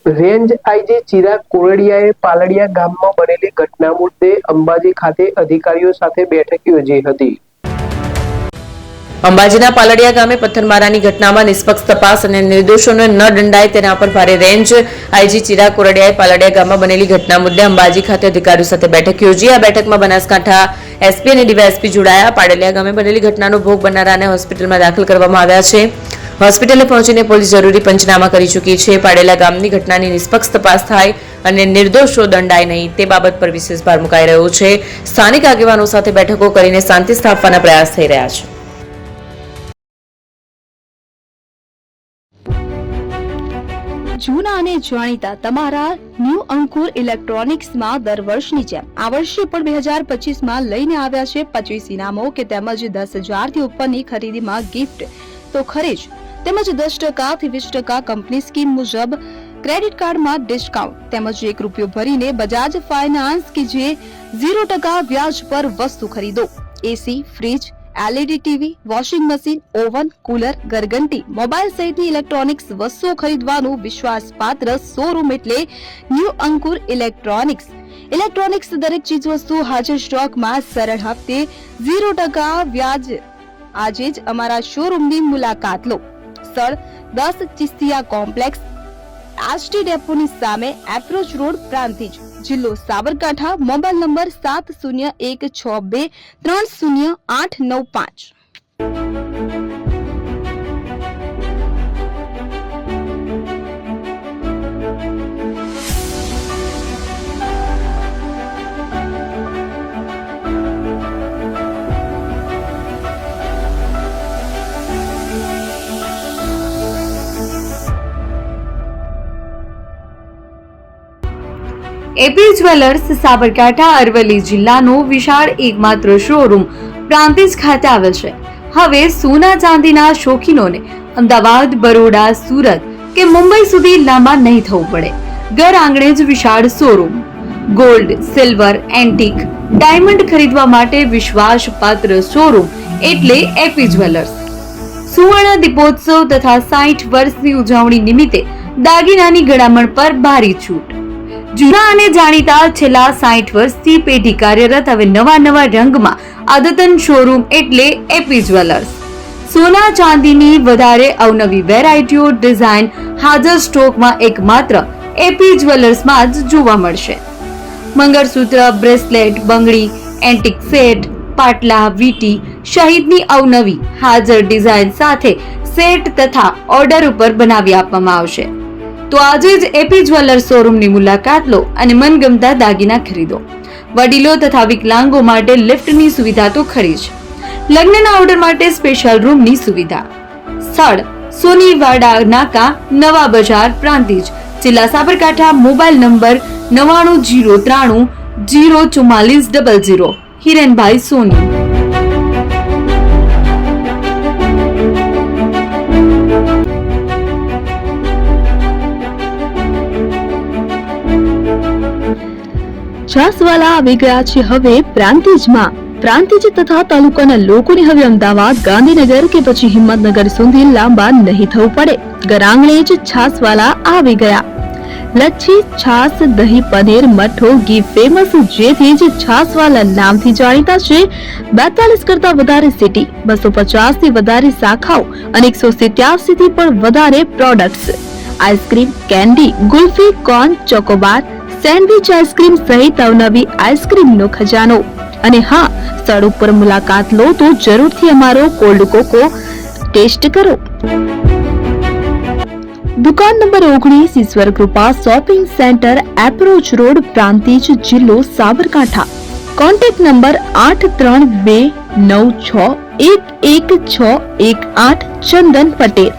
Range IG Chirag કોરડિયાએ Paldiya ગામમાં બનેલી ઘટના મુદ્દે અંબાજી ખાતે અધિકારીઓ સાથે બેઠક યોજી હતી। અંબાજીના પાલડિયા ગામે પથ્થરમારાની ઘટનામાં નિષ્પક્ષ તપાસ અને નિર્દોષોને ન દંડાય તેના પર ભારે રેન્જ આઈજી ચિરાગ કોરડિયાએ પાલડિયા ગામમાં બનેલી ઘટના મુદ્દે અંબાજી ખાતે અધિકારીઓ સાથે બેઠક યોજી। આ બેઠકમાં બનાસકાંઠા એસપી અને ડીવાયએસપી જોડાયા। પાલડિયા ગામે બનેલી ઘટનાનો ભોગ બનનારાને હોસ્પિટલમાં દાખલ કરવામાં આવ્યા છે। હોસ્પિટલે પહોંચીને પોલીસ જરૂરી પંચનામા કરી ચૂકી છે। પાડેલા ગામની ઘટનાની નિષ્પક્ષ તપાસ થાય અને નિર્દોષો દંડાય નહીં તે બાબત પર વિશેષ ભાર મુકાઈ રહ્યો છે। સ્થાનિક આગેવાનો સાથે બેઠકો કરીને શાંતિ સ્થાપવાના પ્રયાસ થઈ રહ્યા છે। જૂના અને જાણીતા તમારા ન્યૂ અંકુર ઇલેક્ટ્રોનિક્સમાં દર વર્ષની જેમ આ વર્ષે પણ 2025માં લઈને આવ્યા છે 25 ઇનામો કે તેમજ 10,000 થી ઉપરની ખરીદીમાં ગિફ્ટ તો ખરીદ તેમજ 10% થી 20% કંપની સ્કીમ મુજબ ક્રેડિટ કાર્ડમાં ડિસ્કાઉન્ટ તેમજ ₹1 ભરીને બજાજ ફાઇનાન્સ કે જે 0% વ્યાજ પર વસ્તુ ખરીદો। AC, fridge, LED TV, washing machine, oven, cooler, ગરગંટી, મોબાઈલ સહિતની ઇલેક્ટ્રોનિક્સ વસ્તુઓ ખરીદવાનું વિશ્વાસપાત્ર શોરૂમ એટલે ન્યૂ અંકુર ઇલેક્ટ્રોનિક્સ। ઇલેક્ટ્રોનિક્સ દરેક ચીજ વસ્તુ હાજર સ્ટોકમાં સરળ હપ્તે 0% વ્યાજ। આજે જ અમારા શોરૂમની મુલાકાત લો। સ્થળ 10 ચિસ્તિયા કોમ્પ્લેક્સ, આરટી ડેપોની સામે, એપ્રોચ રોડ, પ્રાંતિજ, જિલ્લો Sabarkantha. Mobile number 7016230895। AP jewellers Sabarkantha Aravalli જિલ્લાનો વિશાળ એકમાત્ર શોરૂમ પ્રાંતિજ ખાતે આવેલ છે। હવે સોના ચાંદીના શોખીનોને અમદાવાદ, બરોડા, સુરત કે મુંબઈ સુધી લાંબા નહીં થવું પડે। ઘર આંગણે જ વિશાળ showroom. Gold, silver, antique, diamond ખરીદવા માટે વિશ્વાસપાત્ર શોરૂમ એટલે એપી જ્વેલર્સ। સુવર્ણ દીપોત્સવ તથા 60 વર્ષની ઉજવણી નિમિત્તે દાગીનાની ગળામણ પર ભારી છૂટ। જૂના અને જાણીતા છેલ્લા 60 વર્ષથી પેઢી કાર્યરત હવે નવા રંગમાં અદ્યતન શોરૂમ એટલે એપી જ્વેલર્સ। સોના ચાંદીની વધારે અવનવી વેરાયટીઓ, ડિઝાઇન હાજર સ્ટોકમાં એકમાત્ર એપી જ્વેલર્સમાં જ જોવા મળશે। મંગળસૂત્ર, બ્રેસલેટ, બંગડી, એન્ટિક સેટ, પાટલા, વીટી સહિતની અવનવી હાજર ડિઝાઇન સાથે સેટ તથા ઓર્ડર ઉપર બનાવી આપવામાં આવશે। તો આજે જ એપી જ્વેલર્સ શોરૂમની મુલાકાત લો અને મનગમતા દાગીના ખરીદો। વડીલો તથા વિકલાંગો માટે લિફ્ટની સુવિધા તો ખરી જ, લગ્નના ઓર્ડર માટે સ્પેશિયલ રૂમની સુવિધા। સ્થળ સોનીવાડા નાકા, નવા બજાર, પ્રાંતિજ, જિલ્લા સાબરકાંઠા। Mobile number 9903004400। હિરેનભાઈ સોની। છાસવાલા આવી ગયા છે હવે પ્રાંતિજમાં। પ્રાંતિજ તથા તાલુકાના લોકોને હવે અમદાવાદ, ગાંધીનગર કે પછી હિંમતનગર સુધી લાંબા નહીં થવું પડે। ઘર આંગણે જ છાસવાલા આવી ગયા। લચ્છી, છાસ, દહીં, પનીર, મઠો, ઘી ફેમસ, જેથી જ છાસવાલા નામથી જાણીતા છે। 42 કરતા વધારે સિટી, 250 થી વધારે શાખાઓ અને 187 થી પણ વધારે products. Ice cream, candy, kulfi, corn, Chocobar, sandwich ice cream સહિત અવનવી આઈસ્ક્રીમનો ખજાનો। અને હા, સ્થળ ઉપર મુલાકાત લો તો જરૂરથી અમારો કોલ્ડ કોકો ટેસ્ટ કરો। દુકાન number 19, Ishwar Krupa shopping centre, approach road, Prantij, જિલ્લો સાબરકાંઠા। Contact number 8329611618। ચંદન પટેલ।